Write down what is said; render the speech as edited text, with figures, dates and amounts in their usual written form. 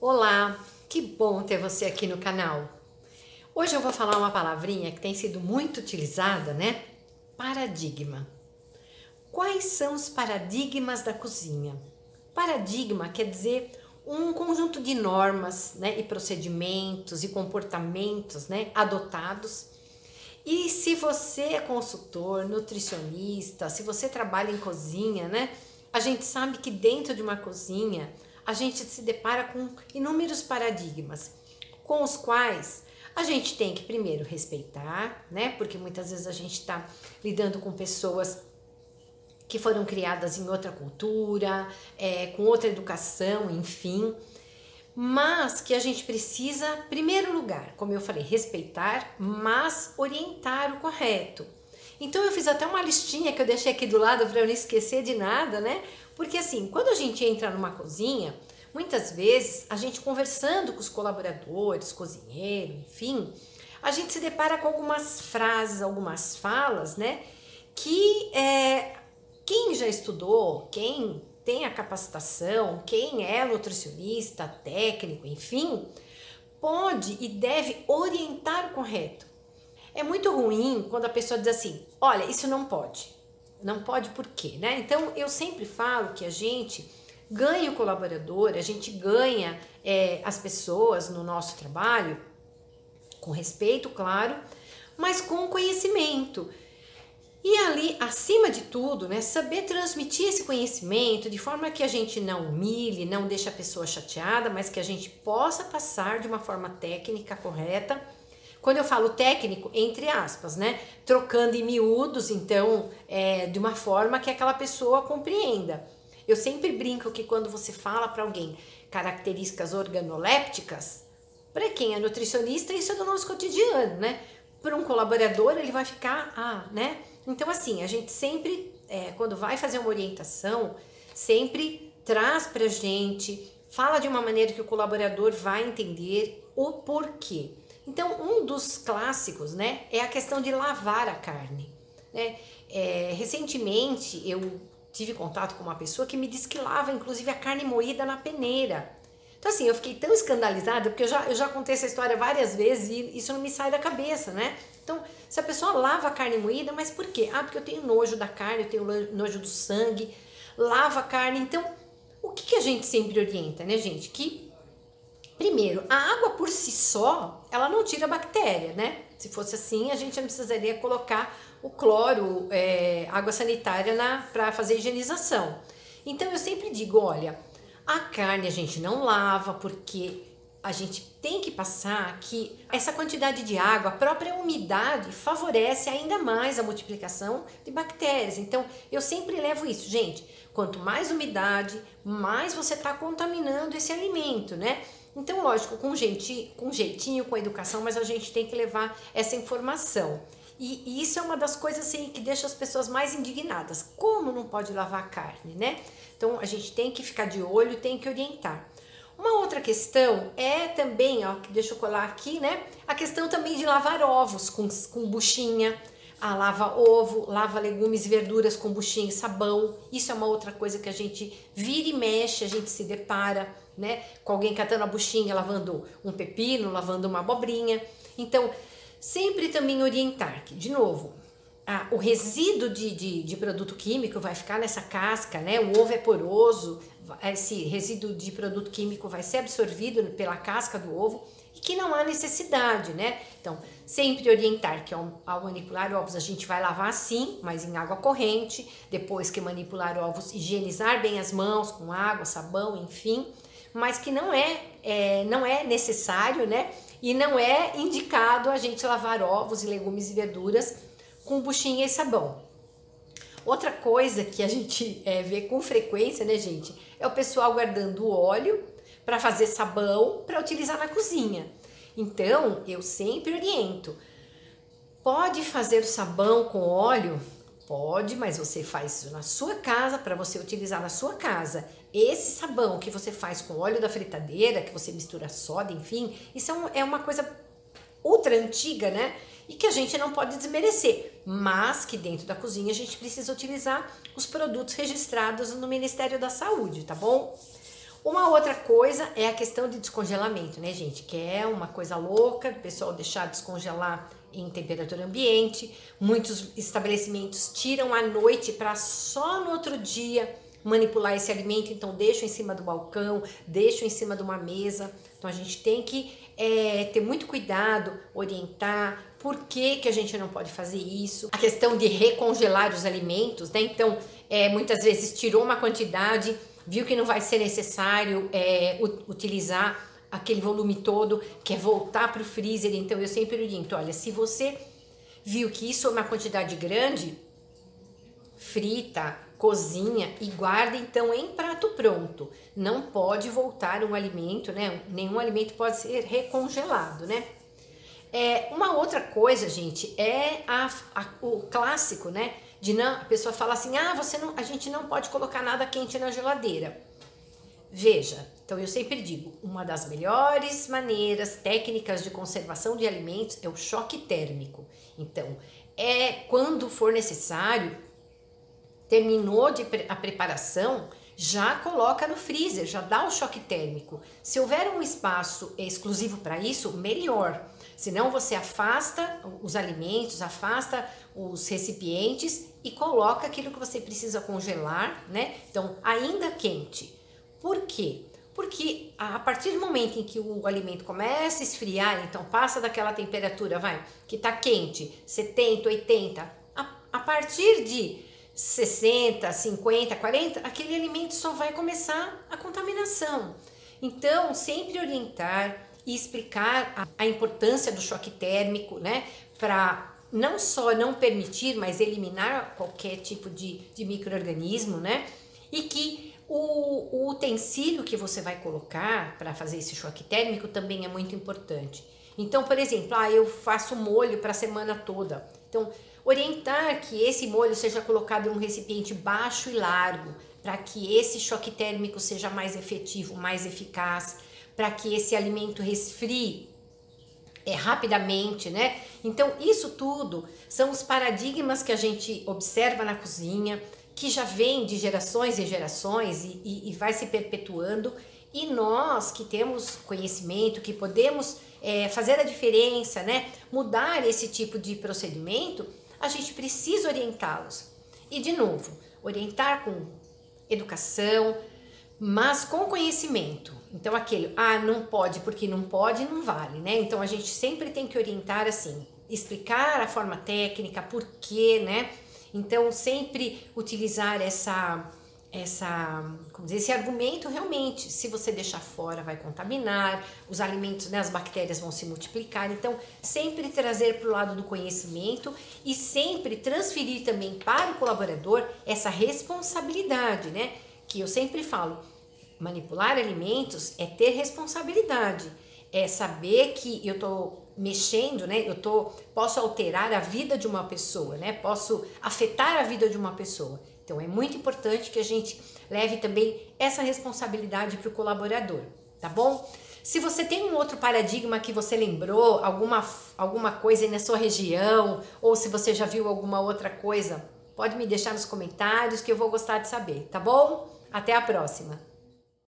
Olá, que bom ter você aqui no canal. Hoje eu vou falar uma palavrinha que tem sido muito utilizada, né? Paradigma. Quais são os paradigmas da cozinha? Paradigma quer dizer um conjunto de normas, né, e procedimentos e comportamentos, né, adotados. E se você é consultor, nutricionista, se você trabalha em cozinha, né, a gente sabe que dentro de uma cozinha a gente se depara com inúmeros paradigmas, com os quais a gente tem que primeiro respeitar, né, porque muitas vezes a gente está lidando com pessoas que foram criadas em outra cultura, com outra educação, enfim, mas que a gente precisa, em primeiro lugar, como eu falei, respeitar, mas orientar o correto. Então eu fiz até uma listinha que eu deixei aqui do lado para eu não esquecer de nada, né? Porque assim, quando a gente entra numa cozinha, muitas vezes a gente conversando com os colaboradores, cozinheiro, enfim, a gente se depara com algumas frases, algumas falas, né? Que quem já estudou, quem tem a capacitação, quem é nutricionista, técnico, enfim, pode e deve orientar o correto. É muito ruim quando a pessoa diz assim, olha, isso não pode. Não pode por quê, né? Então, eu sempre falo que a gente ganha o colaborador, a gente ganha as pessoas no nosso trabalho, com respeito, claro, mas com conhecimento. E ali, acima de tudo, né, saber transmitir esse conhecimento de forma que a gente não humilhe, não deixe a pessoa chateada, mas que a gente possa passar de uma forma técnica correta. Quando eu falo técnico, entre aspas, né, trocando em miúdos, então, de uma forma que aquela pessoa compreenda. Eu sempre brinco que quando você fala para alguém características organolépticas, para quem é nutricionista, isso é do nosso cotidiano, né? Para um colaborador, ele vai ficar, né? Então, assim, a gente sempre, quando vai fazer uma orientação, sempre traz pra gente, fala de uma maneira que o colaborador vai entender o porquê. Então, um dos clássicos, né, é a questão de lavar a carne, né? Recentemente, eu tive contato com uma pessoa que me disse que lava, inclusive, a carne moída na peneira. Então, assim, eu fiquei tão escandalizada, porque eu já contei essa história várias vezes e isso não me sai da cabeça, né? Então, se a pessoa lava a carne moída, mas por quê? Ah, porque eu tenho nojo da carne, eu tenho nojo do sangue, lava a carne. Então, o que a gente sempre orienta, né, gente? Que, primeiro, a água por si só, ela não tira a bactéria, né? Se fosse assim, a gente não precisaria colocar o cloro, água sanitária para fazer higienização. Então, eu sempre digo, olha, a carne a gente não lava porque a gente tem que passar que essa quantidade de água, a própria umidade favorece ainda mais a multiplicação de bactérias. Então, eu sempre levo isso, gente, quanto mais umidade, mais você está contaminando esse alimento, né? Então, lógico, com jeitinho, com educação, mas a gente tem que levar essa informação. E isso é uma das coisas assim, que deixa as pessoas mais indignadas. Como não pode lavar a carne, né? Então, a gente tem que ficar de olho, tem que orientar. Uma outra questão é também, ó, deixa eu colar aqui, né? A questão também de lavar ovos com buchinha. Lava ovo, lava legumes e verduras com buchinha e sabão. Isso é uma outra coisa que a gente vira e mexe, a gente se depara, né? Com alguém catando a buchinha, lavando um pepino, lavando uma abobrinha. Então, sempre também orientar, que, de novo, o resíduo de produto químico vai ficar nessa casca, né? O ovo é poroso, esse resíduo de produto químico vai ser absorvido pela casca do ovo e que não há necessidade, né? Então, sempre orientar que ao manipular ovos a gente vai lavar sim, mas em água corrente, depois que manipular ovos, higienizar bem as mãos com água, sabão, enfim, mas que não é necessário, né? E não é indicado a gente lavar ovos e legumes e verduras com buchinha e sabão. Outra coisa que a gente vê com frequência, né, gente, é o pessoal guardando óleo para fazer sabão para utilizar na cozinha. Então, eu sempre oriento. Pode fazer o sabão com óleo? Pode, mas você faz isso na sua casa para você utilizar na sua casa. Esse sabão que você faz com óleo da fritadeira, que você mistura soda, enfim, isso é uma coisa ultra antiga, né? E que a gente não pode desmerecer, mas que dentro da cozinha a gente precisa utilizar os produtos registrados no Ministério da Saúde, tá bom? Uma outra coisa é a questão de descongelamento, né, gente? Que é uma coisa louca, o pessoal deixar descongelar em temperatura ambiente. Muitos estabelecimentos tiram à noite para só no outro dia manipular esse alimento, então deixam em cima do balcão, deixam em cima de uma mesa. Então a gente tem que ter muito cuidado, orientar por que que a gente não pode fazer isso. A questão de recongelar os alimentos, né? Então muitas vezes tirou uma quantidade, viu que não vai ser necessário utilizar aquele volume todo, quer voltar para o freezer. Então eu sempre oriento, olha, se você viu que isso é uma quantidade grande, frita, cozinha e guarda então em prato pronto. Não pode voltar um alimento, né? Nenhum alimento pode ser recongelado, né? Uma outra coisa, gente, é o clássico, né? A pessoa fala assim, a gente não pode colocar nada quente na geladeira. Veja, então eu sempre digo, uma das melhores maneiras, técnicas de conservação de alimentos é o choque térmico. Então, quando for necessário, terminou a preparação, já coloca no freezer, já dá o choque térmico. Se houver um espaço exclusivo para isso, melhor. Senão você afasta os alimentos, afasta os recipientes e coloca aquilo que você precisa congelar, né? Então, ainda quente. Por quê? Porque a partir do momento em que o alimento começa a esfriar, então passa daquela temperatura, que tá quente, 70, 80, a partir de 60, 50, 40, aquele alimento só vai começar a contaminação. Então, sempre orientar e explicar a importância do choque térmico, né? Para não só não permitir, mas eliminar qualquer tipo de micro-organismo, né? E que o utensílio que você vai colocar para fazer esse choque térmico também é muito importante. Então, por exemplo, eu faço molho para a semana toda. Então, orientar que esse molho seja colocado em um recipiente baixo e largo, para que esse choque térmico seja mais efetivo, mais eficaz, para que esse alimento resfrie rapidamente, né? Então, isso tudo são os paradigmas que a gente observa na cozinha, que já vem de gerações e gerações e vai se perpetuando, e nós que temos conhecimento, que podemos fazer a diferença, né? Mudar esse tipo de procedimento, a gente precisa orientá-los. E de novo, orientar com educação, mas com conhecimento. Então não pode porque não pode, não vale, né? Então a gente sempre tem que orientar assim, explicar a forma técnica, por quê, né? Então sempre utilizar esse argumento. Realmente, se você deixar fora vai contaminar, os alimentos, né, as bactérias vão se multiplicar. Então sempre trazer para o lado do conhecimento e sempre transferir também para o colaborador essa responsabilidade, né? Que eu sempre falo, manipular alimentos é ter responsabilidade, é saber que eu tô mexendo, né? Posso alterar a vida de uma pessoa, né? Posso afetar a vida de uma pessoa. Então é muito importante que a gente leve também essa responsabilidade para o colaborador, tá bom? Se você tem um outro paradigma que você lembrou, alguma coisa aí na sua região, ou se você já viu alguma outra coisa, pode me deixar nos comentários que eu vou gostar de saber, tá bom? Até a próxima!